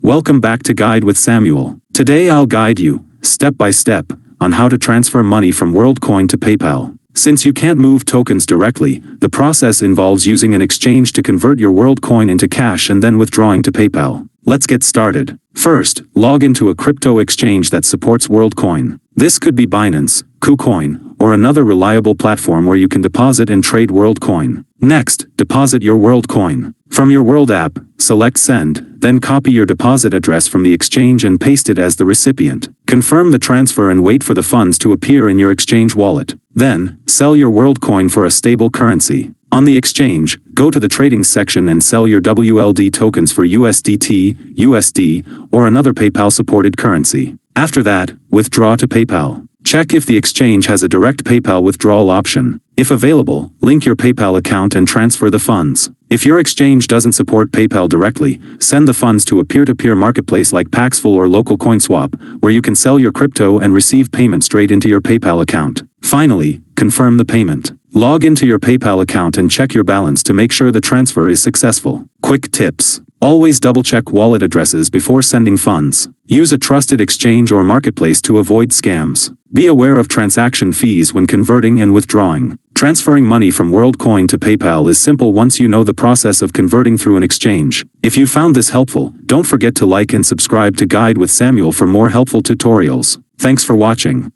Welcome back to Guide with Samuel. Today I'll guide you, step by step, on how to transfer money from Worldcoin to PayPal. Since you can't move tokens directly, the process involves using an exchange to convert your Worldcoin into cash and then withdrawing to PayPal. Let's get started. First, log into a crypto exchange that supports Worldcoin. This could be Binance, KuCoin, or another reliable platform where you can deposit and trade Worldcoin. Next, deposit your Worldcoin. From your World app, select Send, then copy your deposit address from the exchange and paste it as the recipient. Confirm the transfer and wait for the funds to appear in your exchange wallet. Then, sell your Worldcoin for a stable currency. On the exchange, go to the trading section and sell your WLD tokens for USDT, USD, or another PayPal-supported currency. After that, withdraw to PayPal. Check if the exchange has a direct PayPal withdrawal option. If available, link your PayPal account and transfer the funds. If your exchange doesn't support PayPal directly, send the funds to a peer-to-peer marketplace like Paxful or local CoinSwap, where you can sell your crypto and receive payment straight into your PayPal account. Finally, confirm the payment. Log into your PayPal account and check your balance to make sure the transfer is successful. Quick tips. Always double-check wallet addresses before sending funds. Use a trusted exchange or marketplace to avoid scams. Be aware of transaction fees when converting and withdrawing. Transferring money from Worldcoin to PayPal is simple once you know the process of converting through an exchange. If you found this helpful, don't forget to like and subscribe to Guide with Samuel for more helpful tutorials. Thanks for watching.